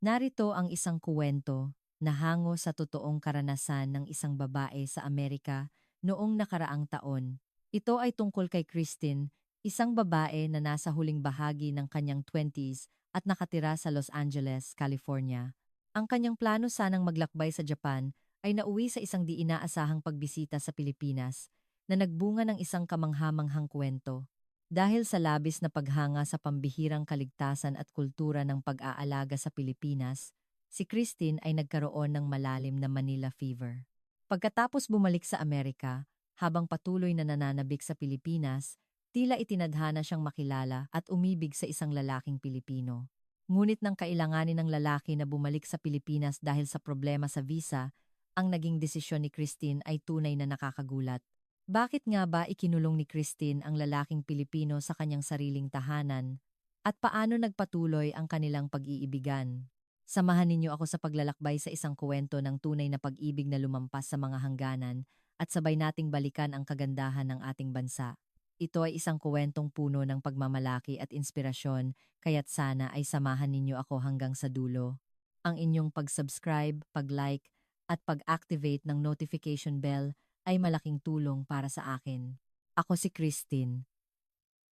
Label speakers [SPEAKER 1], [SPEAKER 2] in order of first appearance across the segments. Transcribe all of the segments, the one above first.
[SPEAKER 1] Narito ang isang kuwento na hango sa totoong karanasan ng isang babae sa Amerika noong nakaraang taon. Ito ay tungkol kay Christine, isang babae na nasa huling bahagi ng kanyang 20s at nakatira sa Los Angeles, California. Ang kanyang plano sanang maglakbay sa Japan ay nauwi sa isang di inaasahang pagbisita sa Pilipinas na nagbunga ng isang kamanghamanghang kwento. Dahil sa labis na paghanga sa pambihirang kaligtasan at kultura ng pag-aalaga sa Pilipinas, si Christine ay nagkaroon ng malalim na Manila fever. Pagkatapos bumalik sa Amerika, habang patuloy na nananabik sa Pilipinas, tila itinadhana siyang makilala at umibig sa isang lalaking Pilipino. Ngunit nang kailanganin ng lalaki na bumalik sa Pilipinas dahil sa problema sa visa, ang naging desisyon ni Christine ay tunay na nakakagulat. Bakit nga ba ikinulong ni Christine ang lalaking Pilipino sa kanyang sariling tahanan? At paano nagpatuloy ang kanilang pag-iibigan? Samahan ninyo ako sa paglalakbay sa isang kuwento ng tunay na pag-ibig na lumampas sa mga hangganan at sabay nating balikan ang kagandahan ng ating bansa. Ito ay isang kuwentong puno ng pagmamalaki at inspirasyon, kaya't sana ay samahan ninyo ako hanggang sa dulo. Ang inyong pag-subscribe, pag-like, at pag-activate ng notification bell ay malaking tulong para sa akin. Ako si Christine.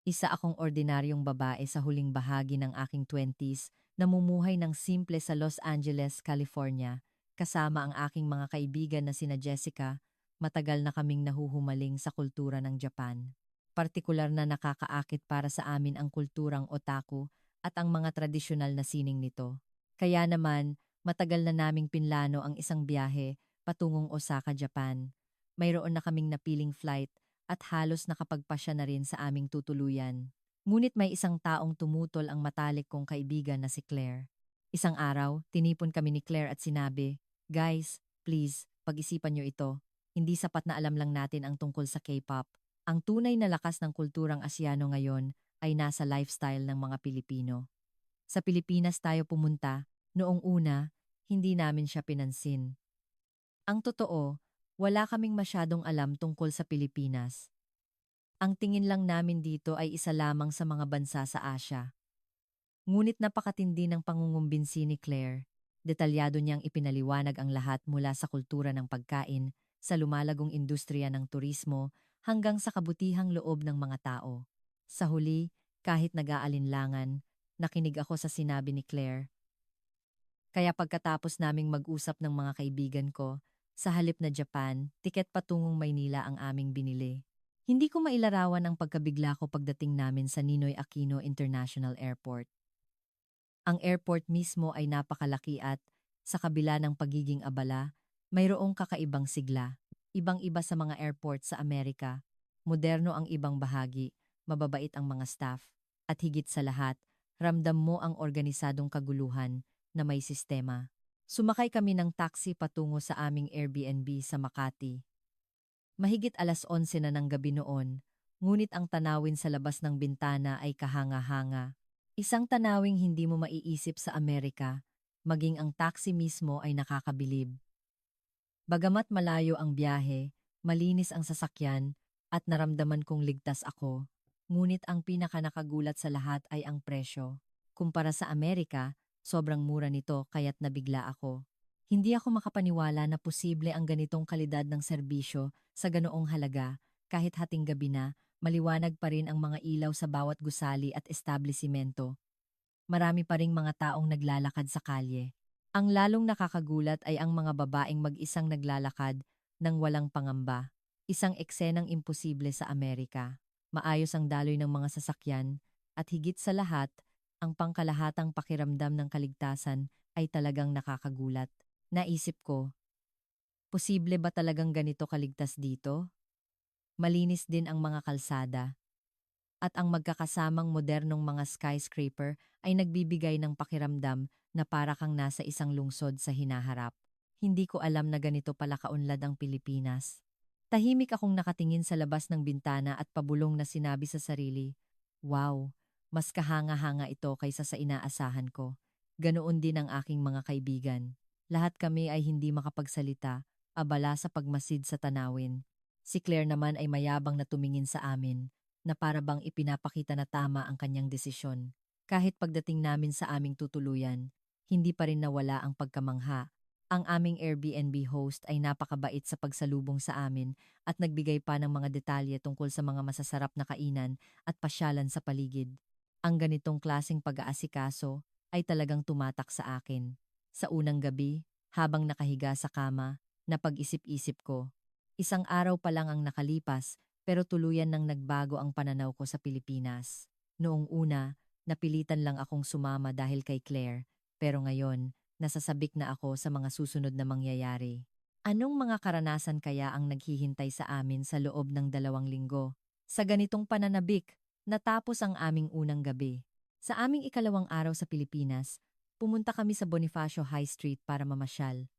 [SPEAKER 1] Isa akong ordinaryong babae sa huling bahagi ng aking 20s, namumuhay ng simple sa Los Angeles, California, kasama ang aking mga kaibigan na sina Jessica. Matagal na kaming nahuhumaling sa kultura ng Japan. Partikular na nakakaakit para sa amin ang kulturang otaku at ang mga tradisyonal na sining nito. Kaya naman, matagal na naming pinlano ang isang biyahe patungong Osaka, Japan. Mayroon na kaming napiling flight at halos nakapagpasya na rin sa aming tutuluyan. Ngunit may isang taong tumutol ang matalik kong kaibigan na si Claire. Isang araw, tinipon kami ni Claire at sinabi, "Guys, please, pag-isipan niyo ito. Hindi sapat na alam lang natin ang tungkol sa K-pop. Ang tunay na lakas ng kulturang Asyano ngayon ay nasa lifestyle ng mga Pilipino. Sa Pilipinas tayo pumunta, noong una, hindi namin siya pinansin. Ang totoo, wala kaming masyadong alam tungkol sa Pilipinas. Ang tingin lang namin dito ay isa lamang sa mga bansa sa Asya. Ngunit napakatindi ng pangungumbinsi ni Claire. Detalyado niyang ipinaliwanag ang lahat mula sa kultura ng pagkain, sa lumalagong industriya ng turismo, hanggang sa kabutihang loob ng mga tao. Sa huli, kahit nag-aalinlangan, nakinig ako sa sinabi ni Claire. Kaya pagkatapos naming mag-usap ng mga kaibigan ko, sa halip na Japan, tiket patungong Maynila ang aming binili. Hindi ko mailarawan ang pagkabigla ko pagdating namin sa Ninoy Aquino International Airport. Ang airport mismo ay napakalaki at, sa kabila ng pagiging abala, mayroong kakaibang sigla. Ibang-iba sa mga airport sa Amerika, moderno ang ibang bahagi, mababait ang mga staff, at higit sa lahat, ramdam mo ang organisadong kaguluhan na may sistema. Sumakay kami ng taxi patungo sa aming Airbnb sa Makati. Mahigit 11:00 na ng gabi noon, ngunit ang tanawin sa labas ng bintana ay kahanga-hanga. Isang tanawing hindi mo maiisip sa Amerika, maging ang taxi mismo ay nakakabilib. Bagamat malayo ang biyahe, malinis ang sasakyan, at naramdaman kong ligtas ako, ngunit ang pinakanakagulat sa lahat ay ang presyo. Kumpara sa Amerika, sobrang mura nito kaya't nabigla ako. Hindi ako makapaniwala na posible ang ganitong kalidad ng serbisyo sa ganoong halaga, kahit hating gabi na, maliwanag pa rin ang mga ilaw sa bawat gusali at establisimento. Marami pa ring mga taong naglalakad sa kalye. Ang lalong nakakagulat ay ang mga babaeng mag-isang naglalakad nang walang pangamba. Isang eksenang imposible sa Amerika. Maayos ang daloy ng mga sasakyan at higit sa lahat, ang pangkalahatang pakiramdam ng kaligtasan ay talagang nakakagulat. Naisip ko, posible ba talagang ganito kaligtas dito? Malinis din ang mga kalsada. At ang magkakasamang modernong mga skyscraper ay nagbibigay ng pakiramdam na para kang nasa isang lungsod sa hinaharap. Hindi ko alam na ganito pala kaunlad ang Pilipinas. Tahimik akong nakatingin sa labas ng bintana at pabulong na sinabi sa sarili, "Wow, mas kahanga-hanga ito kaysa sa inaasahan ko." Ganoon din ang aking mga kaibigan. Lahat kami ay hindi makapagsalita, abala sa pagmasid sa tanawin. Si Claire naman ay mayabang na tumingin sa amin na para bang ipinapakita na tama ang kanyang desisyon. Kahit pagdating namin sa aming tutuluyan, hindi pa rin nawala ang pagkamangha. Ang aming Airbnb host ay napakabait sa pagsalubong sa amin at nagbigay pa ng mga detalye tungkol sa mga masasarap na kainan at pasyalan sa paligid. Ang ganitong klaseng pag-aasikaso ay talagang tumatak sa akin. Sa unang gabi, habang nakahiga sa kama, napag-isip-isip ko. Isang araw pa lang ang nakalipas pero tuluyan nang nagbago ang pananaw ko sa Pilipinas. Noong una, napilitan lang akong sumama dahil kay Claire, pero ngayon, nasasabik na ako sa mga susunod na mangyayari. Anong mga karanasan kaya ang naghihintay sa amin sa loob ng 2 linggo? Sa ganitong pananabik, natapos ang aming unang gabi. Sa aming ikalawang araw sa Pilipinas, pumunta kami sa Bonifacio High Street para mamasyal.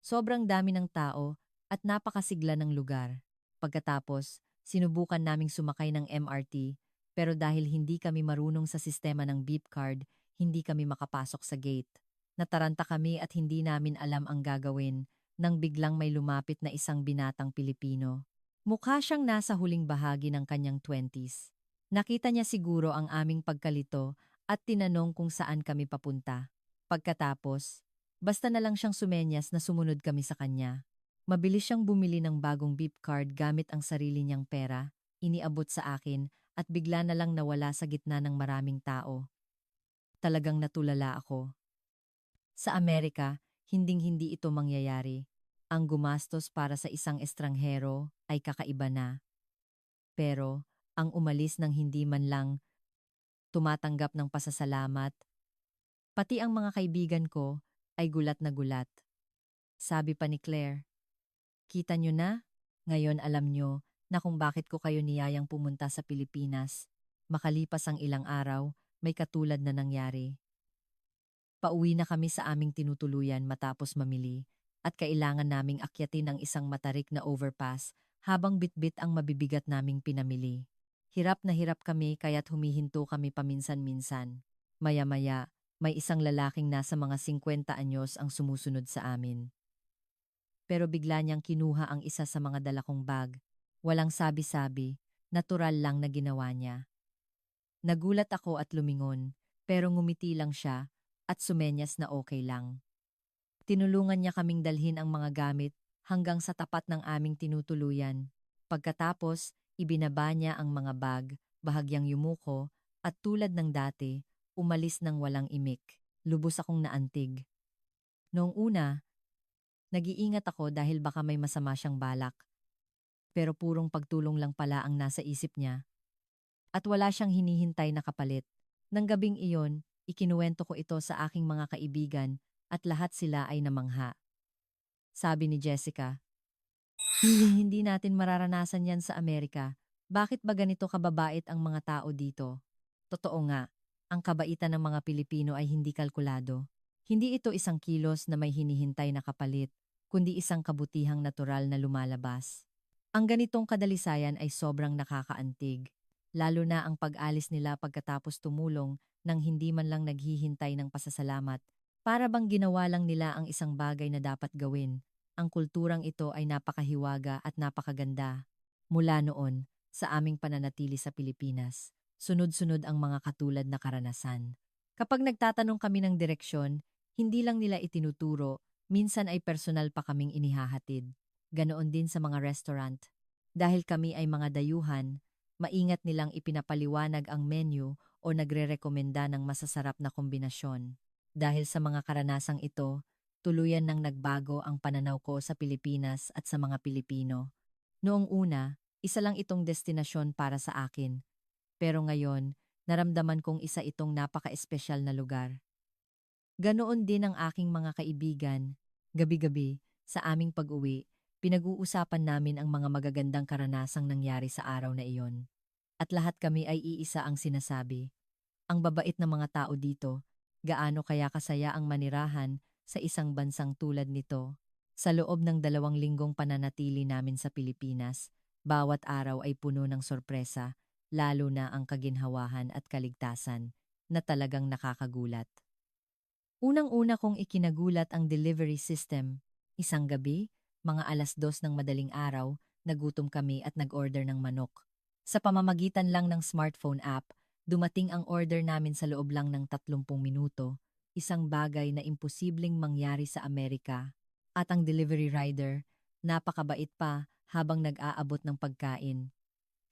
[SPEAKER 1] Sobrang dami ng tao at napakasigla ng lugar. Pagkatapos, sinubukan naming sumakay ng MRT, pero dahil hindi kami marunong sa sistema ng beep card, hindi kami makapasok sa gate. Nataranta kami at hindi namin alam ang gagawin nang biglang may lumapit na isang binatang Pilipino. Mukha siyang nasa huling bahagi ng kanyang 20s. Nakita niya siguro ang aming pagkalito at tinanong kung saan kami papunta. Pagkatapos, basta na lang siyang sumenyas na sumunod kami sa kanya. Mabilis siyang bumili ng bagong beep card gamit ang sarili niyang pera, iniabot sa akin at bigla na lang nawala sa gitna ng maraming tao. Talagang natulala ako. Sa Amerika, hinding-hindi ito mangyayari. Ang gumastos para sa isang estranghero ay kakaiba na. Pero, ang umalis ng hindi man lang tumatanggap ng pasasalamat, pati ang mga kaibigan ko ay gulat na gulat. Sabi pa ni Claire, "Kita nyo na? Ngayon alam nyo na kung bakit ko kayo niyayang pumunta sa Pilipinas. Makalipas ang ilang araw, may katulad na nangyari." Pauwi na kami sa aming tinutuluyan matapos mamili at kailangan naming akyatin ang isang matarik na overpass habang bitbit ang mabibigat naming pinamili. Hirap na hirap kami kaya't humihinto kami paminsan-minsan. Maya-maya, may isang lalaking nasa mga 50 anyos ang sumusunod sa amin. Pero bigla niyang kinuha ang isa sa mga dala kong bag. Walang sabi-sabi, natural lang na ginawa niya. Nagulat ako at lumingon, pero ngumiti lang siya at sumenyas na okay lang. Tinulungan niya kaming dalhin ang mga gamit hanggang sa tapat ng aming tinutuluyan. Pagkatapos, ibinaba niya ang mga bag, bahagyang yumuko, at tulad ng dati, umalis ng walang imik. Lubos akong naantig. Noong una, nag-iingat ako dahil baka may masama siyang balak. Pero purong pagtulong lang pala ang nasa isip niya. At wala siyang hinihintay na kapalit. Nang gabing iyon, ikinuwento ko ito sa aking mga kaibigan at lahat sila ay namangha. Sabi ni Jessica, Hindi natin mararanasan yan sa Amerika. Bakit ba ganito kababait ang mga tao dito?" Totoo nga, ang kabaitan ng mga Pilipino ay hindi kalkulado. Hindi ito isang kilos na may hinihintay na kapalit, kundi isang kabutihang natural na lumalabas. Ang ganitong kadalisayan ay sobrang nakakaantig, lalo na ang pag-alis nila pagkatapos tumulong nang hindi man lang naghihintay ng pasasalamat, para bang ginawa lang nila ang isang bagay na dapat gawin. Ang kulturang ito ay napakahiwaga at napakaganda. Mula noon, sa aming pananatili sa Pilipinas, sunod-sunod ang mga katulad na karanasan. Kapag nagtatanong kami ng direksyon, hindi lang nila itinuturo, minsan ay personal pa kaming inihahatid. Ganoon din sa mga restaurant. Dahil kami ay mga dayuhan, maingat nilang ipinapaliwanag ang menu o nagrerekomenda ng masasarap na kombinasyon. Dahil sa mga karanasang ito, tuluyan nang nagbago ang pananaw ko sa Pilipinas at sa mga Pilipino. Noong una, isa lang itong destinasyon para sa akin. Pero ngayon, naramdaman kong isa itong napaka-espesyal na lugar. Ganoon din ang aking mga kaibigan. Gabi-gabi, sa aming pag-uwi, pinag-uusapan namin ang mga magagandang karanasang nangyari sa araw na iyon. At lahat kami ay iisa ang sinasabi. Ang babait ng mga tao dito, gaano kaya kasaya ang manirahan sa isang bansang tulad nito. Sa loob ng 2 linggong pananatili namin sa Pilipinas, bawat araw ay puno ng sorpresa, lalo na ang kaginhawahan at kaligtasan, na talagang nakakagulat. Unang-una kong ikinagulat ang delivery system. Isang gabi, mga 2:00 ng madaling araw, nagutom kami at nag-order ng manok. Sa pamamagitan lang ng smartphone app, dumating ang order namin sa loob lang ng 30 minuto. isang bagay na imposibleng mangyari sa Amerika. At ang delivery rider, napakabait pa habang nag-aabot ng pagkain.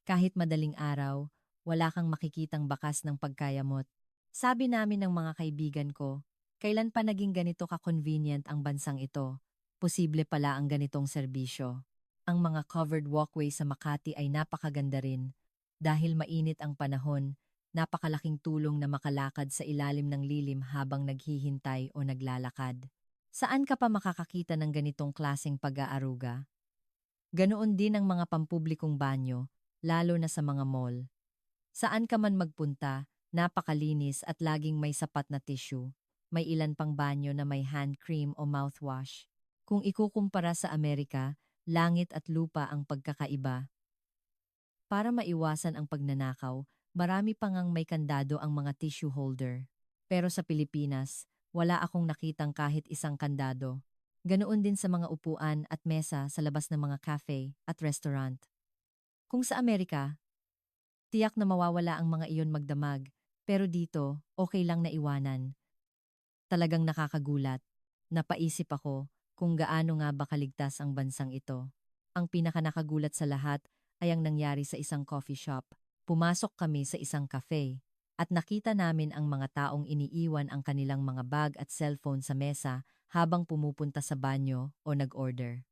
[SPEAKER 1] Kahit madaling araw, wala kang makikitang bakas ng pagkayamot. Sabi namin ng mga kaibigan ko, kailan pa naging ganito ka-convenient ang bansang ito? Posible pala ang ganitong serbisyo. Ang mga covered walkway sa Makati ay napakaganda rin. Dahil mainit ang panahon, napakalaking tulong na makalakad sa ilalim ng lilim habang naghihintay o naglalakad. Saan ka pa makakakita ng ganitong klaseng pag-aaruga? Ganoon din ang mga pampublikong banyo, lalo na sa mga mall. Saan ka man magpunta, napakalinis at laging may sapat na tissue. May ilan pang banyo na may hand cream o mouthwash. Kung ikukumpara sa Amerika, langit at lupa ang pagkakaiba. Para maiwasan ang pagnanakaw, marami pa ngang may kandado ang mga tissue holder. Pero sa Pilipinas, wala akong nakitang kahit isang kandado. Ganoon din sa mga upuan at mesa sa labas ng mga cafe at restaurant. Kung sa Amerika, tiyak na mawawala ang mga iyon magdamag, pero dito, okay lang na iwanan. Talagang nakakagulat. Napaisip ako kung gaano nga ba kaligtas ang bansang ito. Ang pinakanakagulat sa lahat ay ang nangyari sa isang coffee shop. Pumasok kami sa isang cafe at nakita namin ang mga taong iniiwan ang kanilang mga bag at cellphone sa mesa habang pumupunta sa banyo o nag-order.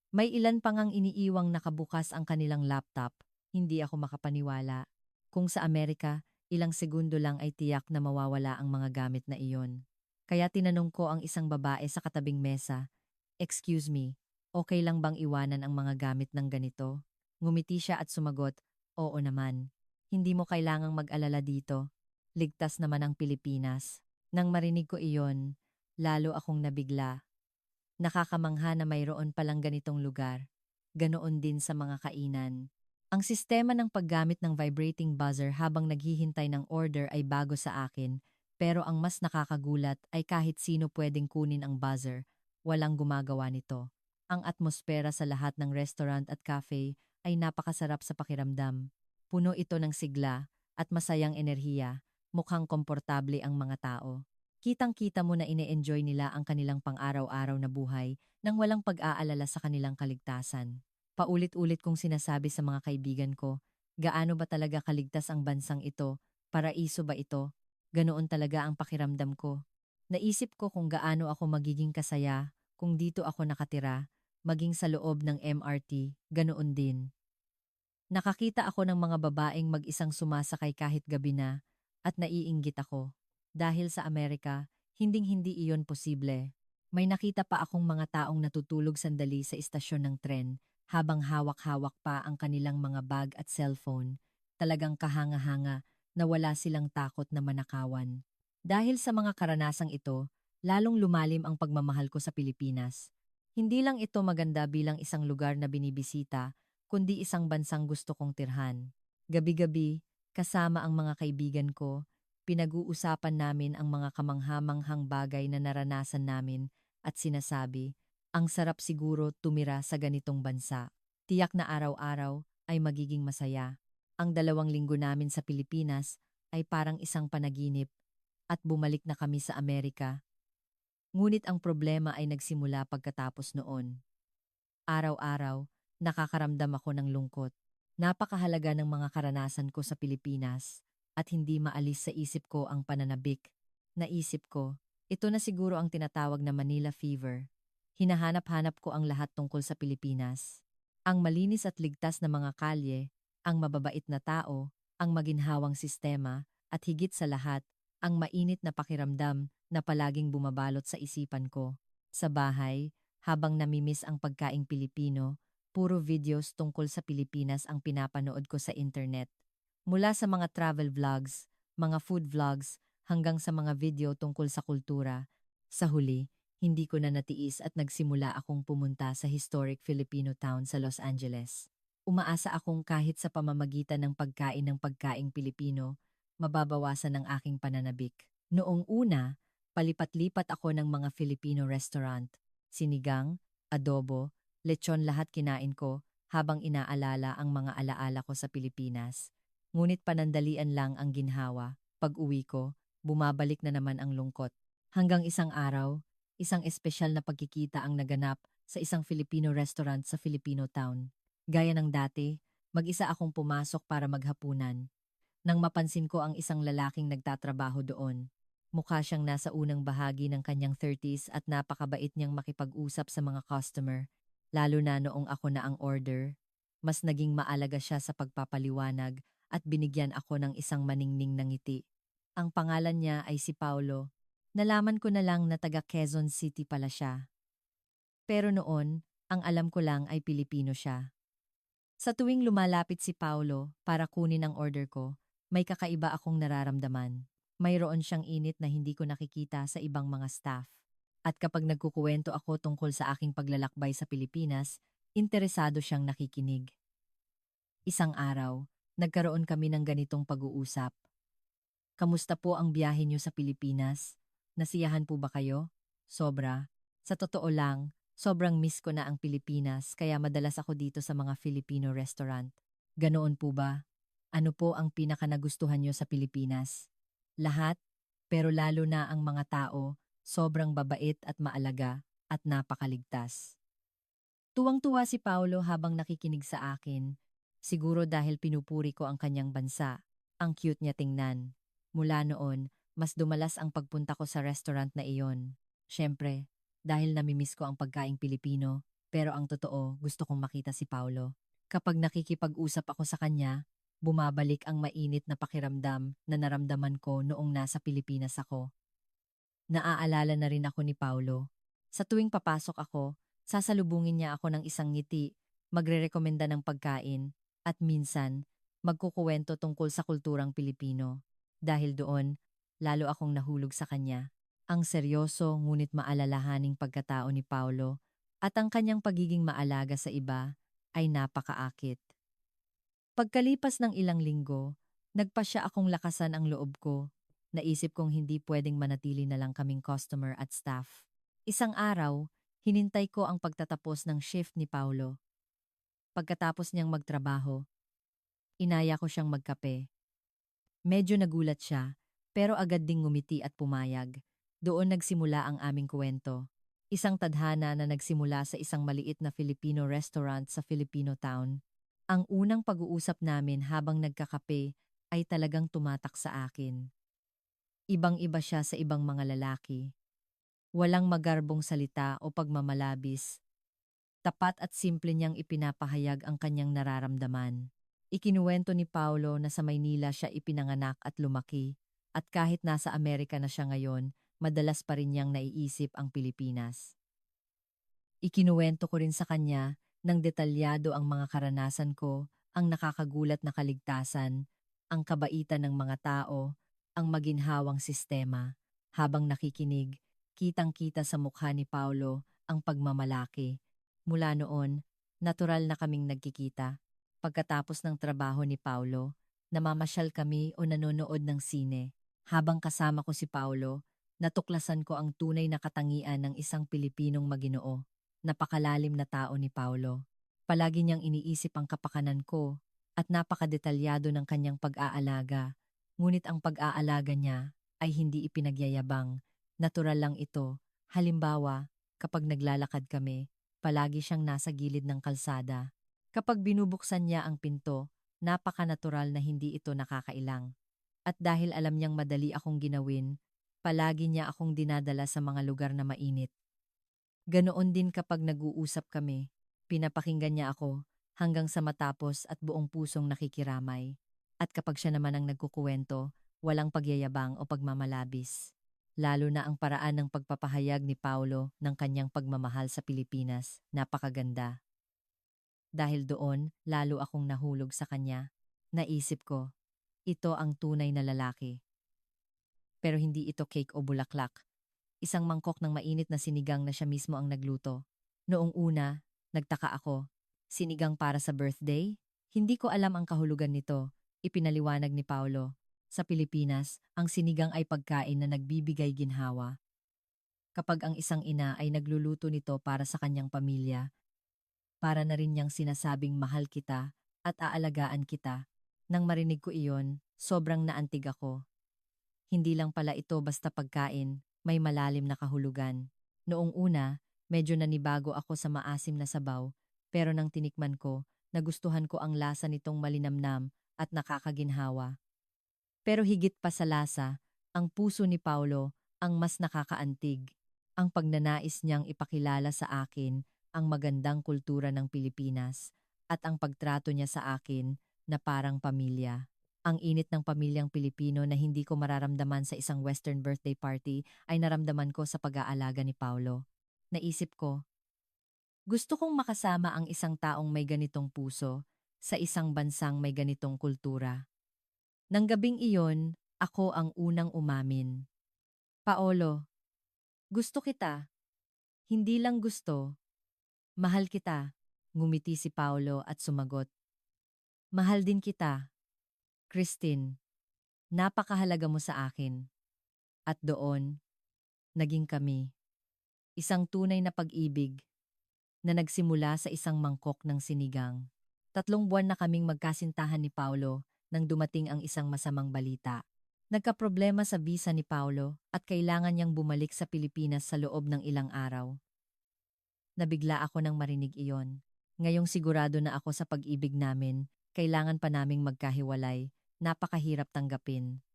[SPEAKER 1] May ilan pang ang iniiwang nakabukas ang kanilang laptop, hindi ako makapaniwala. Kung sa Amerika, ilang segundo lang ay tiyak na mawawala ang mga gamit na iyon. Kaya tinanong ko ang isang babae sa katabing mesa, "Excuse me, okay lang bang iwanan ang mga gamit ng ganito?" Ngumiti siya at sumagot, "Oo naman. Hindi mo kailangang mag-alala dito. Ligtas naman ang Pilipinas." Nang marinig ko iyon, lalo akong nabigla. Nakakamangha na mayroon palang ganitong lugar. Ganoon din sa mga kainan. Ang sistema ng paggamit ng vibrating buzzer habang naghihintay ng order ay bago sa akin, pero ang mas nakakagulat ay kahit sino pwedeng kunin ang buzzer, walang gumagawa nito. Ang atmosfera sa lahat ng restaurant at cafe ay napakasarap sa pakiramdam. Puno ito ng sigla at masayang enerhiya, mukhang komportable ang mga tao. Kitang-kita mo na ine-enjoy nila ang kanilang pang-araw-araw na buhay nang walang pag-aalala sa kanilang kaligtasan. Paulit-ulit kong sinasabi sa mga kaibigan ko, gaano ba talaga kaligtas ang bansang ito? Paraiso ba ito? Ganoon talaga ang pakiramdam ko. Naisip ko kung gaano ako magiging kasaya kung dito ako nakatira, maging sa loob ng MRT, ganoon din. Nakakita ako ng mga babaeng mag-isang sumasakay kahit gabi na at naiinggit ako. Dahil sa Amerika, hinding-hindi iyon posible. May nakita pa akong mga taong natutulog sandali sa istasyon ng tren habang hawak-hawak pa ang kanilang mga bag at cellphone. Talagang kahanga-hanga na wala silang takot na manakawan. Dahil sa mga karanasang ito, lalong lumalim ang pagmamahal ko sa Pilipinas. Hindi lang ito maganda bilang isang lugar na binibisita, kundi isang bansang gusto kong tirhan. Gabi-gabi, kasama ang mga kaibigan ko, pinag-uusapan namin ang mga kamanghamanghang bagay na naranasan namin at sinasabi, ang sarap siguro tumira sa ganitong bansa. Tiyak na araw-araw ay magiging masaya. Ang 2 linggo namin sa Pilipinas ay parang isang panaginip at bumalik na kami sa Amerika. Ngunit ang problema ay nagsimula pagkatapos noon. Araw-araw, nakakaramdam ako ng lungkot. Napakahalaga ng mga karanasan ko sa Pilipinas at hindi maalis sa isip ko ang pananabik. Naisip ko, ito na siguro ang tinatawag na Manila Fever. Hinahanap-hanap ko ang lahat tungkol sa Pilipinas. Ang malinis at ligtas na mga kalye, ang mababait na tao, ang maginhawang sistema, at higit sa lahat, ang mainit na pakiramdam na palaging bumabalot sa isipan ko. Sa bahay, habang namimiss ang pagkaing Pilipino, puro videos tungkol sa Pilipinas ang pinapanood ko sa internet. Mula sa mga travel vlogs, mga food vlogs, hanggang sa mga video tungkol sa kultura. Sa huli, hindi ko na natiis at nagsimula akong pumunta sa historic Filipino town sa Los Angeles. Umaasa akong kahit sa pamamagitan ng pagkaing Pilipino, mababawasan ang aking pananabik. Noong una, palipat-lipat ako ng mga Filipino restaurant. Sinigang, adobo, lechon lahat kinain ko habang inaalala ang mga alaala ko sa Pilipinas. Ngunit panandalian lang ang ginhawa. Pag-uwi ko, bumabalik na naman ang lungkot. Hanggang isang araw, isang espesyal na pagkikita ang naganap sa isang Filipino restaurant sa Filipino town. Gaya ng dati, mag-isa akong pumasok para maghapunan. Nang mapansin ko ang isang lalaking nagtatrabaho doon. Mukha siyang nasa unang bahagi ng kanyang 30s at napakabait niyang makipag-usap sa mga customer, lalo na noong ako na ang order. Mas naging maalaga siya sa pagpapaliwanag at binigyan ako ng isang maningning na ngiti. Ang pangalan niya ay si Paulo. Nalaman ko na lang na taga Quezon City pala siya. Pero noon, ang alam ko lang ay Pilipino siya. Sa tuwing lumalapit si Paulo para kunin ang order ko, may kakaiba akong nararamdaman. Mayroon siyang init na hindi ko nakikita sa ibang mga staff. At kapag nagkukuwento ako tungkol sa aking paglalakbay sa Pilipinas, interesado siyang nakikinig. Isang araw, nagkaroon kami ng ganitong pag-uusap. Kamusta po ang biyahe niyo sa Pilipinas? Nasiyahan po ba kayo? Sobra. Sa totoo lang, sobrang miss ko na ang Pilipinas kaya madalas ako dito sa mga Filipino restaurant. Ganoon po ba? Ano po ang pinaka nagustuhan niyo sa Pilipinas? Lahat, pero lalo na ang mga tao, sobrang babait at maalaga at napakaligtas. Tuwang-tuwa si Paulo habang nakikinig sa akin. Siguro dahil pinupuri ko ang kanyang bansa. Ang cute niya tingnan. Mula noon, mas dumalas ang pagpunta ko sa restaurant na iyon. Siyempre, dahil namimiss ko ang pagkaing Pilipino, pero ang totoo, gusto kong makita si Paulo. Kapag nakikipag-usap ako sa kanya, bumabalik ang mainit na pakiramdam na naramdaman ko noong nasa Pilipinas ako. Naaalala na rin ako ni Paulo. Sa tuwing papasok ako, sasalubungin niya ako ng isang ngiti, magrerekomenda ng pagkain, at minsan, magkukuwento tungkol sa kulturang Pilipino. Dahil doon, lalo akong nahulog sa kanya. Ang seryoso ngunit maalalahaning pagkatao ni Paulo at ang kanyang pagiging maalaga sa iba ay napakaakit. Pagkalipas ng ilang linggo, nagpasya akong lakasan ang loob ko. Naisip kong hindi pwedeng manatili na lang kaming customer at staff. Isang araw, hinintay ko ang pagtatapos ng shift ni Paulo. Pagkatapos niyang magtrabaho, inaya ko siyang magkape. Medyo nagulat siya, pero agad ding ngumiti at pumayag. Doon nagsimula ang aming kwento. Isang tadhana na nagsimula sa isang maliit na Filipino restaurant sa Filipino town. Ang unang pag-uusap namin habang nagkakape ay talagang tumatak sa akin. Ibang-iba siya sa ibang mga lalaki. Walang magarbong salita o pagmamalabis. Tapat at simple niyang ipinapahayag ang kanyang nararamdaman. Ikinuwento ni Paulo na sa Maynila siya ipinanganak at lumaki, at kahit nasa Amerika na siya ngayon, madalas pa rin niyang naiisip ang Pilipinas. Ikinuwento ko rin sa kanya ng detalyado ang mga karanasan ko, ang nakakagulat na kaligtasan, ang kabaitan ng mga tao, ang maginhawang sistema. Habang nakikinig, kitang-kita sa mukha ni Paulo ang pagmamalaki. Mula noon, natural na kaming nagkikita. Pagkatapos ng trabaho ni Paulo, namamasyal kami o nanonood ng sine. Habang kasama ko si Paulo, natuklasan ko ang tunay na katangian ng isang Pilipinong maginoo. Napakalalim na tao ni Paulo. Palagi niyang iniisip ang kapakanan ko at napakadetalyado ng kanyang pag-aalaga. Ngunit ang pag-aalaga niya ay hindi ipinagyayabang. Natural lang ito. Halimbawa, kapag naglalakad kami, palagi siyang nasa gilid ng kalsada. Kapag binubuksan niya ang pinto, napaka-natural na hindi ito nakakailang. At dahil alam niyang madali akong ginawin, palagi niya akong dinadala sa mga lugar na mainit. Ganoon din kapag nag-uusap kami, pinapakinggan niya ako hanggang sa matapos at buong pusong nakikiramay. At kapag siya naman ang nagkukuwento, walang pagyayabang o pagmamalabis. Lalo na ang paraan ng pagpapahayag ni Paulo ng kanyang pagmamahal sa Pilipinas, napakaganda. Dahil doon, lalo akong nahulog sa kanya. Naisip ko, ito ang tunay na lalaki. Pero hindi ito cake o bulaklak. Isang mangkok ng mainit na sinigang na siya mismo ang nagluto. Noong una, nagtaka ako. Sinigang para sa birthday? Hindi ko alam ang kahulugan nito, ipinaliwanag ni Paulo. Sa Pilipinas, ang sinigang ay pagkain na nagbibigay ginhawa. Kapag ang isang ina ay nagluluto nito para sa kanyang pamilya, para na rin niyang sinasabing mahal kita at aalagaan kita. Nang marinig ko iyon, sobrang naantig ako. Hindi lang pala ito basta pagkain, may malalim na kahulugan. Noong una, medyo nanibago ako sa maasim na sabaw, pero nang tinikman ko, nagustuhan ko ang lasa nitong malinamnam at nakakaginhawa. Pero higit pa sa lasa, ang puso ni Paulo ang mas nakakaantig. Ang pagnanais niyang ipakilala sa akin ang magandang kultura ng Pilipinas at ang pagtrato niya sa akin na parang pamilya. Ang init ng pamilyang Pilipino na hindi ko mararamdaman sa isang Western birthday party ay naramdaman ko sa pag-aalaga ni Paulo. Naisip ko, gusto kong makasama ang isang taong may ganitong puso sa isang bansang may ganitong kultura. Nang gabing iyon, ako ang unang umamin. Paolo, gusto kita. Hindi lang gusto, mahal kita. Ngumiti si Paolo at sumagot. Mahal din kita, Christine. Napakahalaga mo sa akin. At doon, naging kami. Isang tunay na pag-ibig na nagsimula sa isang mangkok ng sinigang. 3 buwan na kaming magkasintahan ni Paolo nang dumating ang isang masamang balita. Nagkaproblema sa visa ni Paolo at kailangan niyang bumalik sa Pilipinas sa loob ng ilang araw. Nabigla ako nang marinig iyon. Ngayong sigurado na ako sa pag-ibig namin, kailangan pa naming magkahiwalay, napakahirap tanggapin.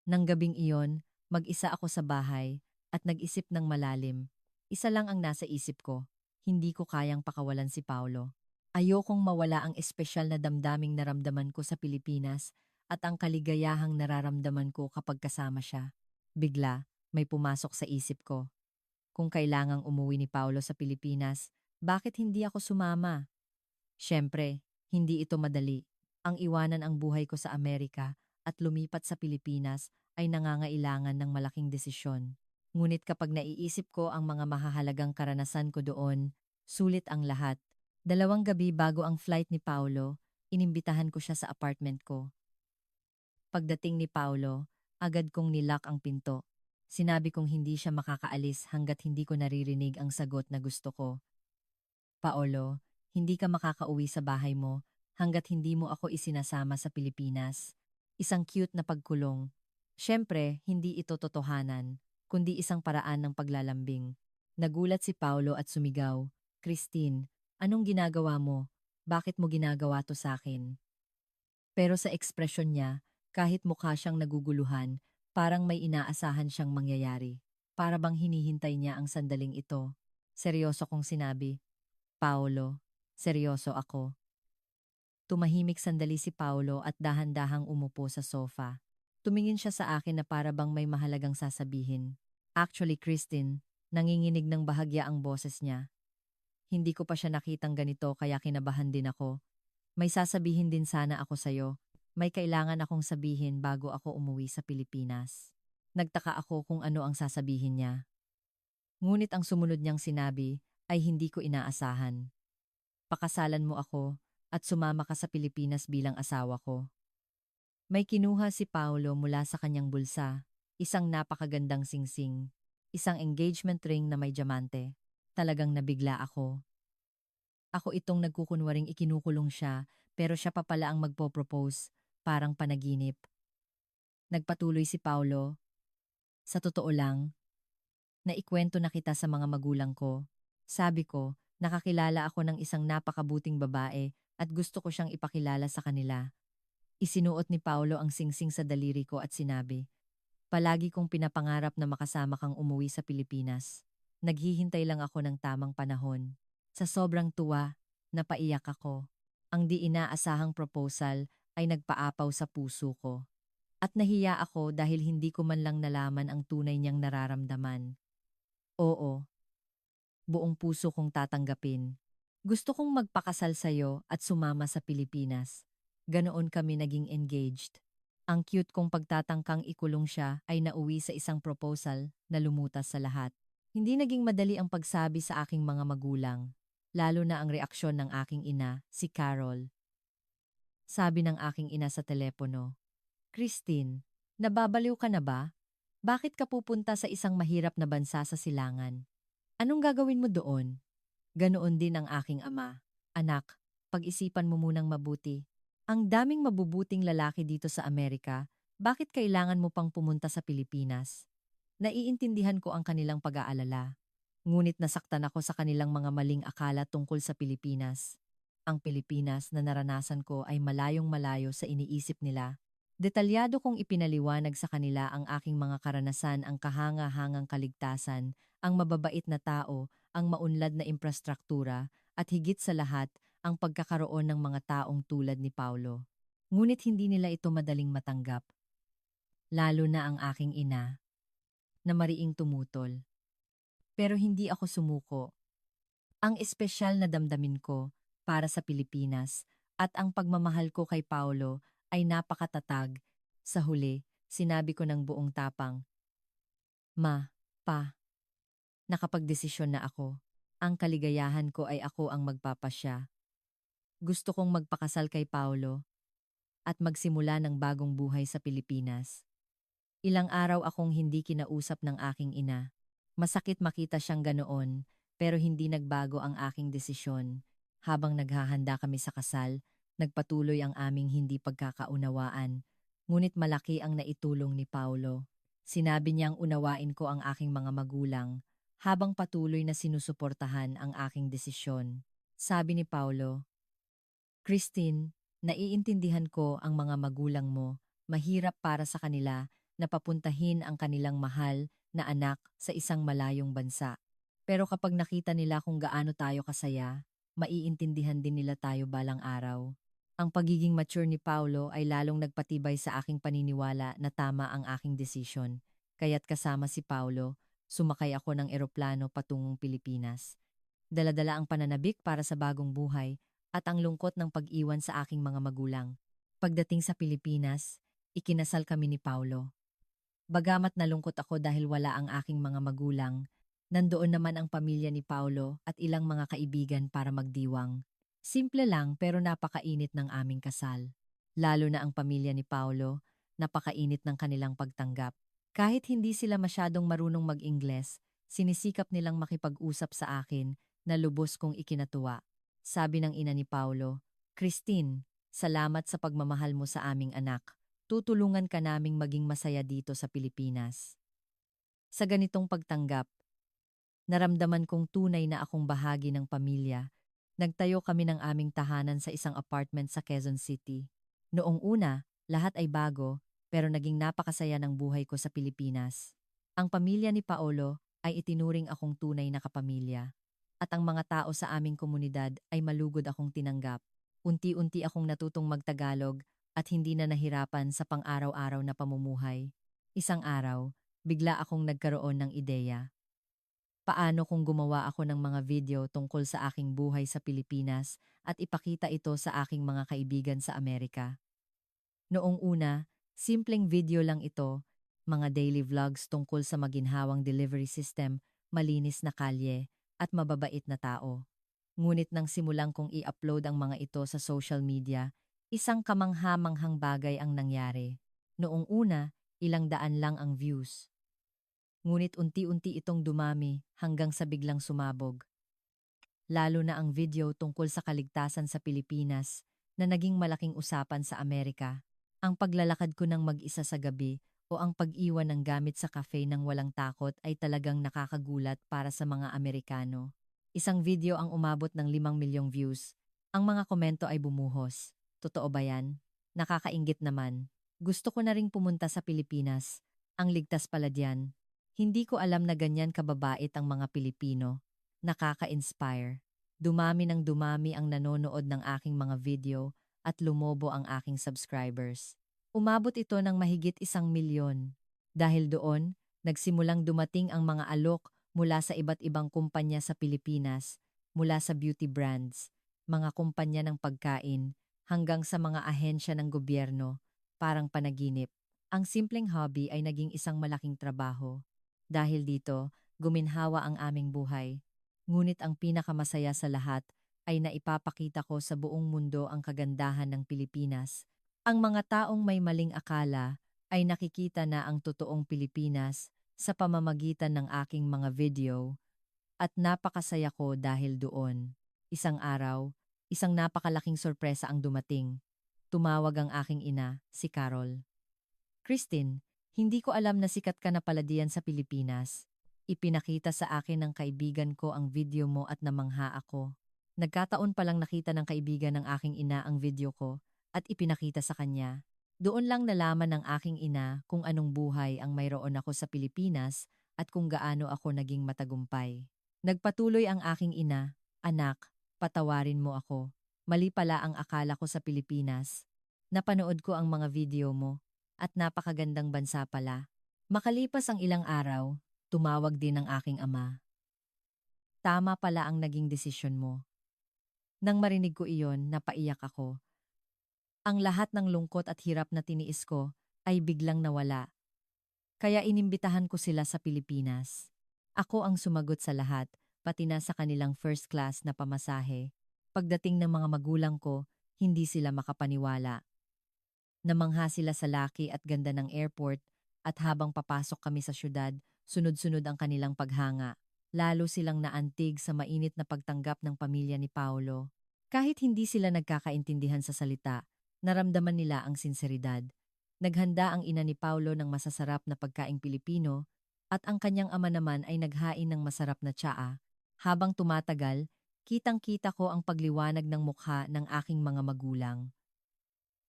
[SPEAKER 1] Nang gabing iyon, mag-isa ako sa bahay at nag-isip ng malalim. Isa lang ang nasa isip ko, hindi ko kayang pakawalan si Paulo. Ayokong mawala ang espesyal na damdaming naramdaman ko sa Pilipinas at ang kaligayahang nararamdaman ko kapag kasama siya. Bigla, may pumasok sa isip ko. Kung kailangang umuwi ni Paulo sa Pilipinas, bakit hindi ako sumama? Siyempre, hindi ito madali. Ang iwanan ang buhay ko sa Amerika at lumipat sa Pilipinas ay nangangailangan ng malaking desisyon. Ngunit kapag naiisip ko ang mga mahahalagang karanasan ko doon, sulit ang lahat. 2 gabi bago ang flight ni Paulo, inimbitahan ko siya sa apartment ko. Pagdating ni Paulo, agad kong nilock ang pinto. Sinabi kong hindi siya makakaalis hanggat hindi ko naririnig ang sagot na gusto ko. Paolo, hindi ka makakauwi sa bahay mo hanggat hindi mo ako isinasama sa Pilipinas. Isang cute na pagkulong. Siyempre, hindi ito totohanan, kundi isang paraan ng paglalambing. Nagulat si Paolo at sumigaw, Christine, anong ginagawa mo? Bakit mo ginagawa to sa akin? Pero sa ekspresyon niya, kahit mukha siyang naguguluhan, parang may inaasahan siyang mangyayari. Para bang hinihintay niya ang sandaling ito. Seryoso kong sinabi, Paolo, seryoso ako. Tumahimik sandali si Paolo at dahan-dahang umupo sa sofa. Tumingin siya sa akin na para bang may mahalagang sasabihin. Actually, Christine, nanginginig ng bahagya ang boses niya. Hindi ko pa siya nakitang ganito kaya kinabahan din ako. May sasabihin din sana ako sa'yo. May kailangan akong sabihin bago ako umuwi sa Pilipinas. Nagtaka ako kung ano ang sasabihin niya. Ngunit ang sumunod niyang sinabi ay hindi ko inaasahan. Pakasalan mo ako at sumama ka sa Pilipinas bilang asawa ko. May kinuha si Paolo mula sa kanyang bulsa, isang napakagandang singsing, isang engagement ring na may diamante. Talagang nabigla ako. Ako itong nagkukunwaring ikinukulong siya, pero siya pa pala ang magpo-propose, parang panaginip. Nagpatuloy si Paolo, sa totoo lang, naikwento na kita sa mga magulang ko. Sabi ko, nakakilala ako ng isang napakabuting babae at gusto ko siyang ipakilala sa kanila. Isinuot ni Paolo ang singsing sa daliri ko at sinabi, palagi kong pinapangarap na makasama kang umuwi sa Pilipinas. Naghihintay lang ako ng tamang panahon. Sa sobrang tuwa, napaiyak ako. Ang di inaasahang proposal ay nagpaapaw sa puso ko. At nahiya ako dahil hindi ko man lang nalaman ang tunay niyang nararamdaman. Oo, buong puso kong tatanggapin. Gusto kong magpakasal sa'yo at sumama sa Pilipinas. Ganoon kami naging engaged. Ang cute kong pagtatangkang ikulong siya ay nauwi sa isang proposal na lumutas sa lahat. Hindi naging madali ang pagsabi sa aking mga magulang, lalo na ang reaksyon ng aking ina, si Carol. Sabi ng aking ina sa telepono, Christine, nababaliw ka na ba? Bakit ka pupunta sa isang mahirap na bansa sa silangan? Anong gagawin mo doon? Ganoon din ang aking ama. Anak, pag-isipan mo munang mabuti. Ang daming mabubuting lalaki dito sa Amerika, bakit kailangan mo pang pumunta sa Pilipinas? Naiintindihan ko ang kanilang pag-aalala. Ngunit nasaktan ako sa kanilang mga maling akala tungkol sa Pilipinas. Ang Pilipinas na naranasan ko ay malayong malayo sa iniisip nila. Detalyado kong ipinaliwanag sa kanila ang aking mga karanasan, ang kahanga-hangang kaligtasan, ang mababait na tao, ang maunlad na infrastruktura, at higit sa lahat, ang pagkakaroon ng mga taong tulad ni Paulo. Ngunit hindi nila ito madaling matanggap, lalo na ang aking ina, na mariing tumutol. Pero hindi ako sumuko. Ang espesyal na damdamin ko para sa Pilipinas at ang pagmamahal ko kay Paulo ay napakatatag. Sa huli, sinabi ko ng buong tapang, "Ma, Pa, nakapagdesisyon na ako. Ang kaligayahan ko ay ako ang magpapasya. Gusto kong magpakasal kay Paulo at magsimula ng bagong buhay sa Pilipinas." Ilang araw akong hindi kinausap ng aking ina. Masakit makita siyang ganoon, pero hindi nagbago ang aking desisyon. Habang naghahanda kami sa kasal, nagpatuloy ang aming hindi pagkakaunawaan. Ngunit malaki ang naitulong ni Paulo. Sinabi niyang unawain ko ang aking mga magulang, habang patuloy na sinusuportahan ang aking desisyon. Sabi ni Paulo, "Christine, naiintindihan ko ang mga magulang mo. Mahirap para sa kanila na papuntahin ang kanilang mahal na anak sa isang malayong bansa. Pero kapag nakita nila kung gaano tayo kasaya, maiintindihan din nila tayo balang araw." Ang pagiging mature ni Paulo ay lalong nagpatibay sa aking paniniwala na tama ang aking desisyon. Kaya't kasama si Paulo, sumakay ako ng eroplano patungong Pilipinas. Daladala ang pananabik para sa bagong buhay at ang lungkot ng pag-iwan sa aking mga magulang. Pagdating sa Pilipinas, ikinasal kami ni Paulo. Bagamat nalungkot ako dahil wala ang aking mga magulang, nandoon naman ang pamilya ni Paulo at ilang mga kaibigan para magdiwang. Simple lang pero napakainit ng aming kasal. Lalo na ang pamilya ni Paulo, napakainit ng kanilang pagtanggap. Kahit hindi sila masyadong marunong mag-Ingles, sinisikap nilang makipag-usap sa akin na lubos kong ikinatuwa. Sabi ng ina ni Paulo, "Christine, salamat sa pagmamahal mo sa aming anak. Tutulungan ka naming maging masaya dito sa Pilipinas." Sa ganitong pagtanggap, naramdaman kong tunay na akong bahagi ng pamilya. Nagtayo kami ng aming tahanan sa isang apartment sa Quezon City. Noong una, lahat ay bago, pero naging napakasaya ng buhay ko sa Pilipinas. Ang pamilya ni Paolo ay itinuring akong tunay na kapamilya. At ang mga tao sa aming komunidad ay malugod akong tinanggap. Unti-unti akong natutong magtagalog at hindi na nahirapan sa pang-araw-araw na pamumuhay. Isang araw, bigla akong nagkaroon ng ideya. Paano kung gumawa ako ng mga video tungkol sa aking buhay sa Pilipinas at ipakita ito sa aking mga kaibigan sa Amerika? Noong una, simpleng video lang ito, mga daily vlogs tungkol sa maginhawang delivery system, malinis na kalye, at mababait na tao. Ngunit nang simulang kong i-upload ang mga ito sa social media, isang kamangha-manghang bagay ang nangyari. Noong una, ilang daan lang ang views. Ngunit unti-unti itong dumami hanggang sa biglang sumabog. Lalo na ang video tungkol sa kaligtasan sa Pilipinas na naging malaking usapan sa Amerika. Ang paglalakad ko ng mag-isa sa gabi o ang pag-iwan ng gamit sa cafe ng walang takot ay talagang nakakagulat para sa mga Amerikano. Isang video ang umabot ng 5 milyong views. Ang mga komento ay bumuhos. Totoo ba yan? Nakakainggit naman. Gusto ko na ring pumunta sa Pilipinas. Ang ligtas pala diyan. Hindi ko alam na ganyan kababait ang mga Pilipino. Nakaka-inspire. Dumami ng dumami ang nanonood ng aking mga video at lumobo ang aking subscribers. Umabot ito ng mahigit 1 milyon. Dahil doon, nagsimulang dumating ang mga alok mula sa iba't ibang kumpanya sa Pilipinas, mula sa beauty brands, mga kumpanya ng pagkain, hanggang sa mga ahensya ng gobyerno, parang panaginip. Ang simpleng hobby ay naging isang malaking trabaho. Dahil dito, guminhawa ang aming buhay. Ngunit ang pinakamasaya sa lahat ay naipapakita ko sa buong mundo ang kagandahan ng Pilipinas. Ang mga taong may maling akala ay nakikita na ang totoong Pilipinas sa pamamagitan ng aking mga video at napakasaya ko dahil doon. Isang araw, isang napakalaking sorpresa ang dumating. Tumawag ang aking ina, si Carol. "Christine, Hindi ko alam na sikat ka na pala diyan sa Pilipinas. Ipinakita sa akin ng kaibigan ko ang video mo at namangha ako. Nagkataon palang nakita ng kaibigan ng aking ina ang video ko at ipinakita sa kanya. Doon lang nalaman ng aking ina kung anong buhay ang mayroon ako sa Pilipinas at kung gaano ako naging matagumpay. Nagpatuloy ang aking ina, "Anak, patawarin mo ako. Mali pala ang akala ko sa Pilipinas. Napanood ko ang mga video mo at napakagandang bansa pala." Makalipas ang ilang araw, tumawag din ang aking ama. Tama pala ang naging desisyon mo. Nang marinig ko iyon, napaiyak ako. Ang lahat ng lungkot at hirap na tiniis ko ay biglang nawala. Kaya inimbitahan ko sila sa Pilipinas. Ako ang sumagot sa lahat, pati na sa kanilang first class na pamasahe. Pagdating ng mga magulang ko, hindi sila makapaniwala. Namangha sila sa laki at ganda ng airport at habang papasok kami sa syudad, sunod-sunod ang kanilang paghanga. Lalo silang naantig sa mainit na pagtanggap ng pamilya ni Paolo. Kahit hindi sila nagkakaintindihan sa salita, naramdaman nila ang sinseridad. Naghanda ang ina ni Paolo ng masasarap na pagkaing Pilipino at ang kanyang ama naman ay naghain ng masarap na tsaa. Habang tumatagal, kitang-kita ko ang pagliwanag ng mukha ng aking mga magulang.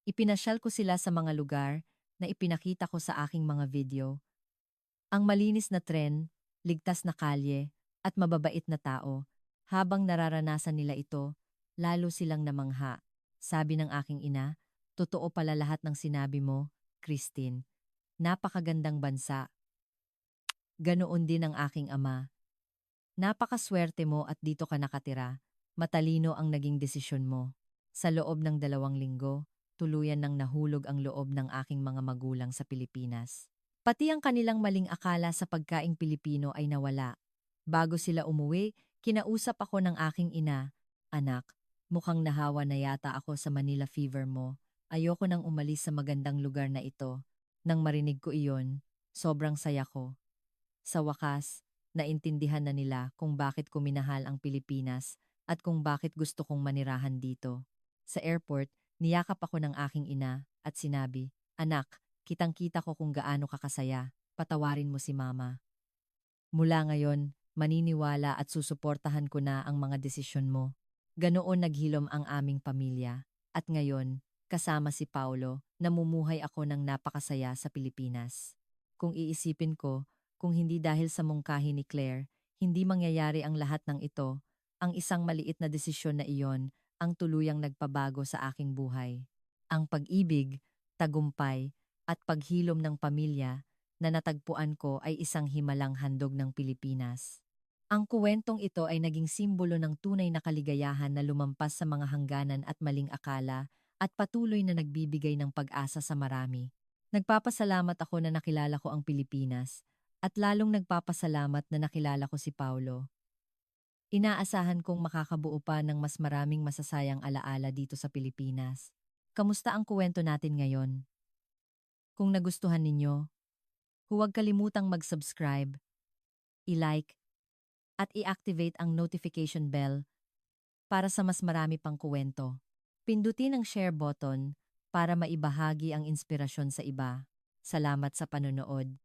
[SPEAKER 1] Ipinasyal ko sila sa mga lugar na ipinakita ko sa aking mga video. Ang malinis na tren, ligtas na kalye, at mababait na tao. Habang nararanasan nila ito, lalo silang namangha. Sabi ng aking ina, "Totoo pala lahat ng sinabi mo, Christine. Napakagandang bansa." Ganoon din ang aking ama. "Napakaswerte mo at dito ka nakatira. Matalino ang naging desisyon mo." Sa loob ng 2 linggo, tuluyan nang nahulog ang loob ng aking mga magulang sa Pilipinas. Pati ang kanilang maling akala sa pagkaing Pilipino ay nawala. Bago sila umuwi, kinausap ako ng aking ina, "Anak, mukhang nahawa na yata ako sa Manila fever mo. Ayoko nang umalis sa magandang lugar na ito." Nang marinig ko iyon, sobrang saya ko. Sa wakas, naintindihan na nila kung bakit ko minahal ang Pilipinas at kung bakit gusto kong manirahan dito. Sa airport, niyakap ako ng aking ina at sinabi, "Anak, kitang-kita ko kung gaano ka kasaya. Patawarin mo si mama." Mula ngayon, maniniwala at susuportahan ko na ang mga desisyon mo. Ganoon naghilom ang aming pamilya. At ngayon, kasama si Paulo, namumuhay ako ng napakasaya sa Pilipinas. Kung iisipin ko, kung hindi dahil sa mungkahi ni Claire, hindi mangyayari ang lahat ng ito, ang isang maliit na desisyon na iyon, ang tuluyang nagpabago sa aking buhay. Ang pag-ibig, tagumpay, at paghilom ng pamilya na natagpuan ko ay isang himalang handog ng Pilipinas. Ang kuwentong ito ay naging simbolo ng tunay na kaligayahan na lumampas sa mga hangganan at maling akala at patuloy na nagbibigay ng pag-asa sa marami. Nagpapasalamat ako na nakilala ko ang Pilipinas at lalong nagpapasalamat na nakilala ko si Paulo. Inaasahan kong makakabuo pa ng mas maraming masasayang alaala dito sa Pilipinas. Kamusta ang kuwento natin ngayon? Kung nagustuhan ninyo, huwag kalimutang mag-subscribe, i-like, at i-activate ang notification bell para sa mas marami pang kuwento. Pindutin ang share button para maibahagi ang inspirasyon sa iba. Salamat sa panonood.